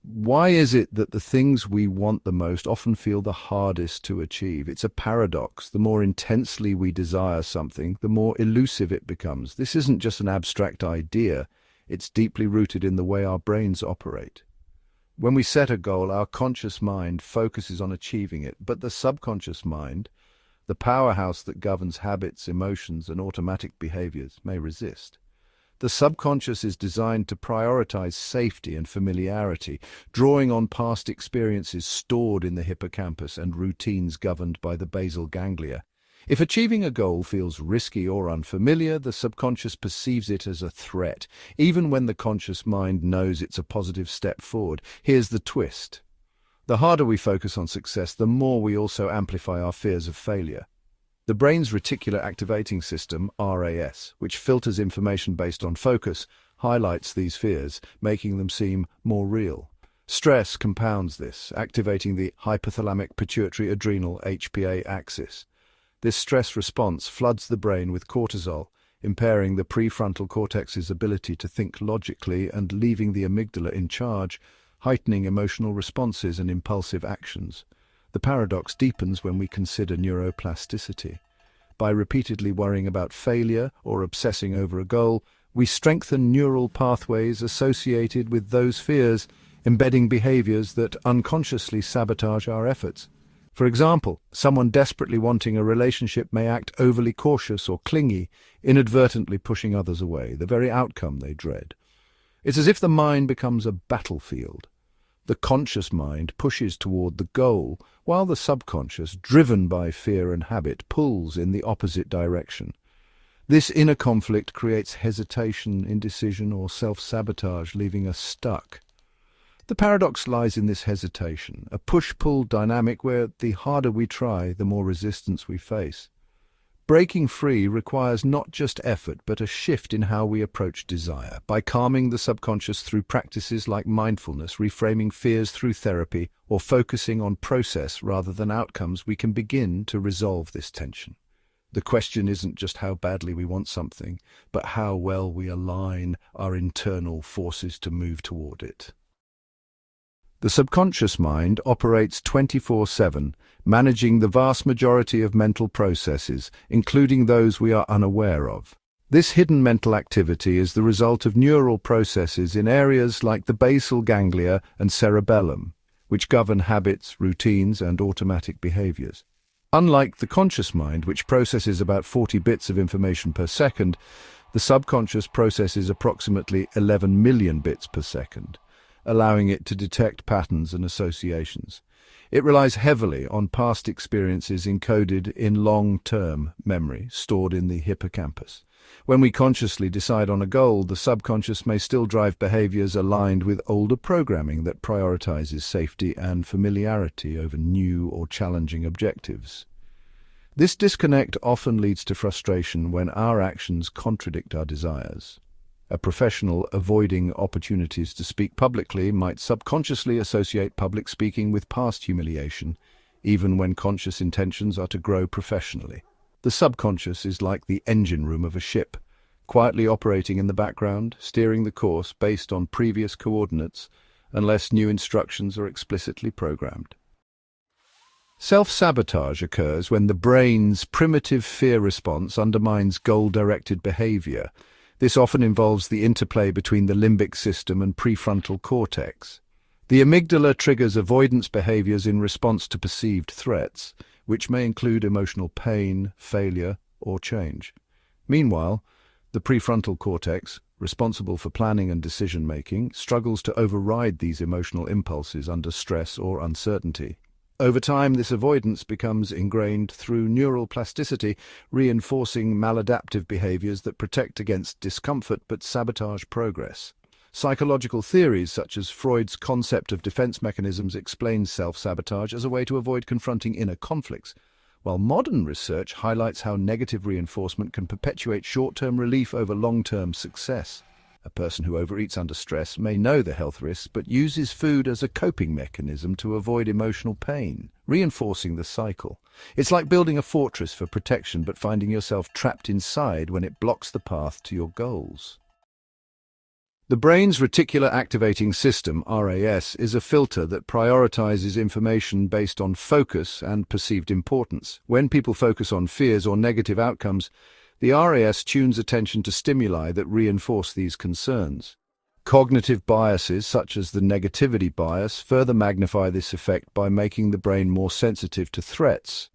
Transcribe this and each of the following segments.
Why is it that the things we want the most often feel the hardest to achieve? It's a paradox. The more intensely we desire something, the more elusive it becomes. This isn't just an abstract idea. It's deeply rooted in the way our brains operate. When we set a goal, our conscious mind focuses on achieving it, but the subconscious mind, the powerhouse that governs habits, emotions, and automatic behaviors, may resist. The subconscious is designed to prioritize safety and familiarity, drawing on past experiences stored in the hippocampus and routines governed by the basal ganglia. If achieving a goal feels risky or unfamiliar, the subconscious perceives it as a threat, even when the conscious mind knows it's a positive step forward. Here's the twist. The harder we focus on success, the more we also amplify our fears of failure. The brain's reticular activating system, RAS, which filters information based on focus, highlights these fears, making them seem more real. Stress compounds this, activating the hypothalamic pituitary adrenal HPA axis. This stress response floods the brain with cortisol, impairing the prefrontal cortex's ability to think logically and leaving the amygdala in charge, heightening emotional responses and impulsive actions. The paradox deepens when we consider neuroplasticity. By repeatedly worrying about failure or obsessing over a goal, we strengthen neural pathways associated with those fears, embedding behaviors that unconsciously sabotage our efforts. For example, someone desperately wanting a relationship may act overly cautious or clingy, inadvertently pushing others away, the very outcome they dread. It's as if the mind becomes a battlefield. The conscious mind pushes toward the goal, while the subconscious, driven by fear and habit, pulls in the opposite direction. This inner conflict creates hesitation, indecision, or self-sabotage, leaving us stuck. The paradox lies in this hesitation, a push-pull dynamic where the harder we try, the more resistance we face. Breaking free requires not just effort, but a shift in how we approach desire. By calming the subconscious through practices like mindfulness, reframing fears through therapy, or focusing on process rather than outcomes, we can begin to resolve this tension. The question isn't just how badly we want something, but how well we align our internal forces to move toward it. The subconscious mind operates 24/7, managing the vast majority of mental processes, including those we are unaware of. This hidden mental activity is the result of neural processes in areas like the basal ganglia and cerebellum, which govern habits, routines, and automatic behaviors. Unlike the conscious mind, which processes about 40 bits of information per second, the subconscious processes approximately 11 million bits per second, allowing it to detect patterns and associations. It relies heavily on past experiences encoded in long-term memory stored in the hippocampus. When we consciously decide on a goal, the subconscious may still drive behaviors aligned with older programming that prioritizes safety and familiarity over new or challenging objectives. This disconnect often leads to frustration when our actions contradict our desires. A professional avoiding opportunities to speak publicly might subconsciously associate public speaking with past humiliation, even when conscious intentions are to grow professionally. The subconscious is like the engine room of a ship, quietly operating in the background, steering the course based on previous coordinates, unless new instructions are explicitly programmed. Self-sabotage occurs when the brain's primitive fear response undermines goal-directed behavior. This often involves the interplay between the limbic system and prefrontal cortex. The amygdala triggers avoidance behaviors in response to perceived threats, which may include emotional pain, failure, or change. Meanwhile, the prefrontal cortex, responsible for planning and decision-making, struggles to override these emotional impulses under stress or uncertainty. Over time, this avoidance becomes ingrained through neural plasticity, reinforcing maladaptive behaviors that protect against discomfort but sabotage progress. Psychological theories such as Freud's concept of defense mechanisms explain self-sabotage as a way to avoid confronting inner conflicts, while modern research highlights how negative reinforcement can perpetuate short-term relief over long-term success. A person who overeats under stress may know the health risks but uses food as a coping mechanism to avoid emotional pain, reinforcing the cycle. It's like building a fortress for protection but finding yourself trapped inside when it blocks the path to your goals. The brain's reticular activating system, RAS, is a filter that prioritizes information based on focus and perceived importance. When people focus on fears or negative outcomes, the RAS tunes attention to stimuli that reinforce these concerns. Cognitive biases, such as the negativity bias, further magnify this effect by making the brain more sensitive to threats.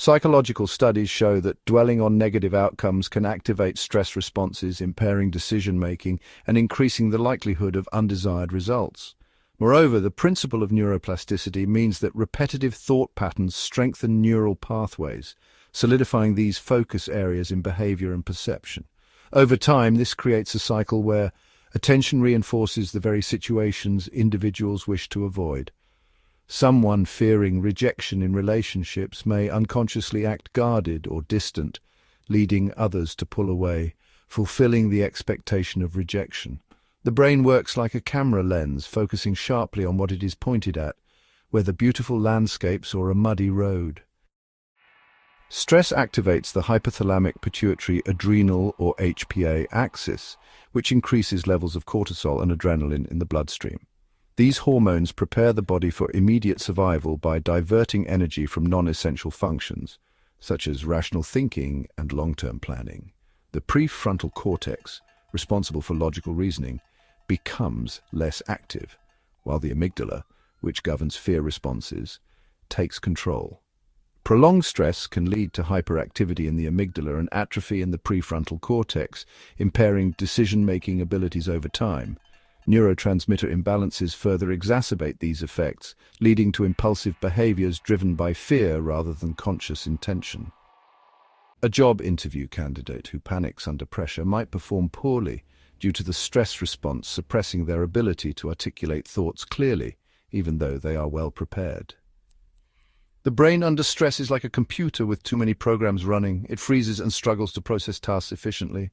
Psychological studies show that dwelling on negative outcomes can activate stress responses, impairing decision-making and increasing the likelihood of undesired results. Moreover, the principle of neuroplasticity means that repetitive thought patterns strengthen neural pathways, solidifying these focus areas in behavior and perception. Over time, this creates a cycle where attention reinforces the very situations individuals wish to avoid. Someone fearing rejection in relationships may unconsciously act guarded or distant, leading others to pull away, fulfilling the expectation of rejection. The brain works like a camera lens, focusing sharply on what it is pointed at, whether beautiful landscapes or a muddy road. Stress activates the hypothalamic pituitary adrenal or HPA axis, which increases levels of cortisol and adrenaline in the bloodstream. These hormones prepare the body for immediate survival by diverting energy from non-essential functions, such as rational thinking and long-term planning. The prefrontal cortex, responsible for logical reasoning, becomes less active, while the amygdala, which governs fear responses, takes control. Prolonged stress can lead to hyperactivity in the amygdala and atrophy in the prefrontal cortex, impairing decision-making abilities over time. Neurotransmitter imbalances further exacerbate these effects, leading to impulsive behaviors driven by fear rather than conscious intention. A job interview candidate who panics under pressure might perform poorly due to the stress response suppressing their ability to articulate thoughts clearly, even though they are well prepared. The brain under stress is like a computer with too many programs running. It freezes and struggles to process tasks efficiently.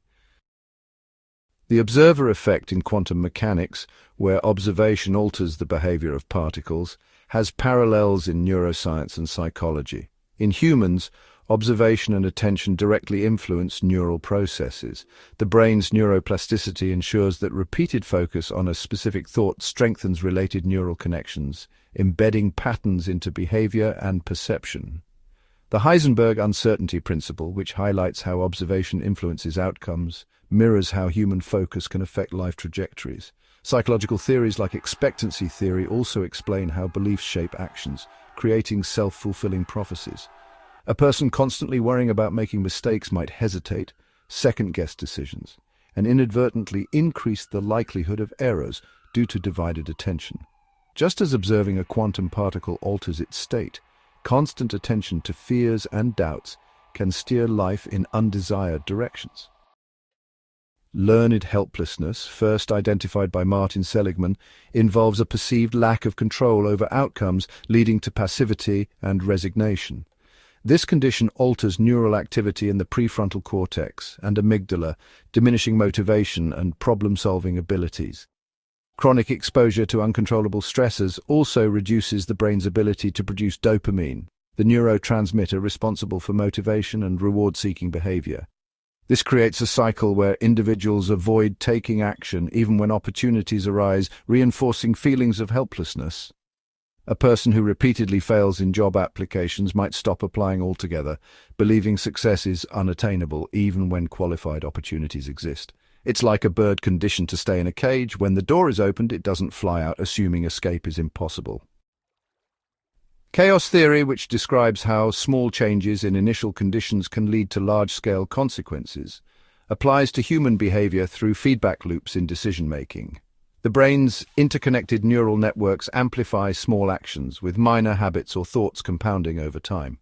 The observer effect in quantum mechanics, where observation alters the behavior of particles, has parallels in neuroscience and psychology. In humans, observation and attention directly influence neural processes. The brain's neuroplasticity ensures that repeated focus on a specific thought strengthens related neural connections, embedding patterns into behavior and perception. The Heisenberg uncertainty principle, which highlights how observation influences outcomes, mirrors how human focus can affect life trajectories. Psychological theories like expectancy theory also explain how beliefs shape actions, creating self-fulfilling prophecies. A person constantly worrying about making mistakes might hesitate, second-guess decisions, and inadvertently increase the likelihood of errors due to divided attention. Just as observing a quantum particle alters its state, constant attention to fears and doubts can steer life in undesired directions. Learned helplessness, first identified by Martin Seligman, involves a perceived lack of control over outcomes, leading to passivity and resignation. This condition alters neural activity in the prefrontal cortex and amygdala, diminishing motivation and problem-solving abilities. Chronic exposure to uncontrollable stressors also reduces the brain's ability to produce dopamine, the neurotransmitter responsible for motivation and reward-seeking behavior. This creates a cycle where individuals avoid taking action even when opportunities arise, reinforcing feelings of helplessness. A person who repeatedly fails in job applications might stop applying altogether, believing success is unattainable even when qualified opportunities exist. It's like a bird conditioned to stay in a cage. When the door is opened, it doesn't fly out, assuming escape is impossible. Chaos theory, which describes how small changes in initial conditions can lead to large-scale consequences, applies to human behavior through feedback loops in decision-making. The brain's interconnected neural networks amplify small actions, with minor habits or thoughts compounding over time.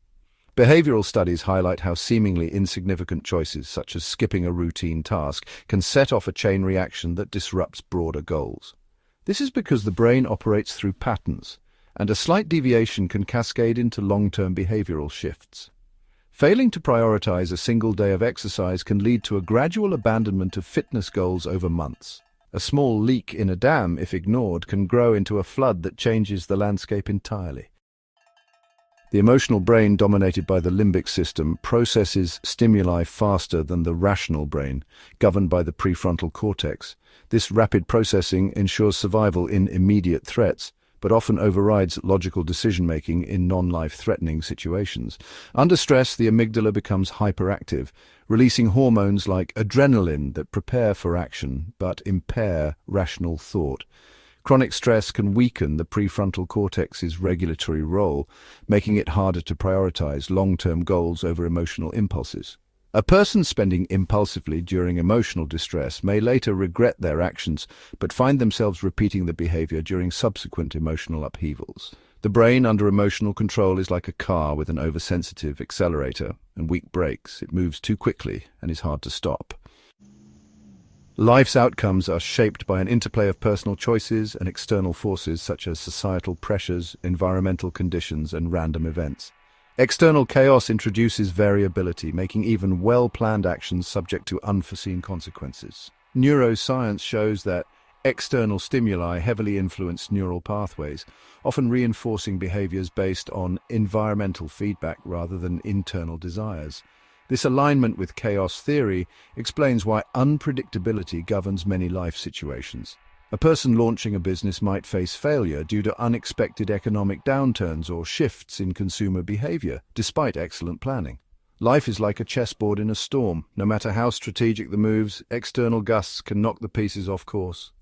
Behavioral studies highlight how seemingly insignificant choices, such as skipping a routine task, can set off a chain reaction that disrupts broader goals. This is because the brain operates through patterns, and a slight deviation can cascade into long-term behavioral shifts. Failing to prioritize a single day of exercise can lead to a gradual abandonment of fitness goals over months. A small leak in a dam, if ignored, can grow into a flood that changes the landscape entirely. The emotional brain, dominated by the limbic system, processes stimuli faster than the rational brain, governed by the prefrontal cortex. This rapid processing ensures survival in immediate threats, but often overrides logical decision-making in non-life-threatening situations. Under stress, the amygdala becomes hyperactive, releasing hormones like adrenaline that prepare for action but impair rational thought. Chronic stress can weaken the prefrontal cortex's regulatory role, making it harder to prioritize long-term goals over emotional impulses. A person spending impulsively during emotional distress may later regret their actions, but find themselves repeating the behavior during subsequent emotional upheavals. The brain under emotional control is like a car with an oversensitive accelerator and weak brakes. It moves too quickly and is hard to stop. Life's outcomes are shaped by an interplay of personal choices and external forces such as societal pressures, environmental conditions, and random events. External chaos introduces variability, making even well-planned actions subject to unforeseen consequences. Neuroscience shows that external stimuli heavily influence neural pathways, often reinforcing behaviors based on environmental feedback rather than internal desires. This alignment with chaos theory explains why unpredictability governs many life situations. A person launching a business might face failure due to unexpected economic downturns or shifts in consumer behavior, despite excellent planning. Life is like a chessboard in a storm. No matter how strategic the moves, external gusts can knock the pieces off course.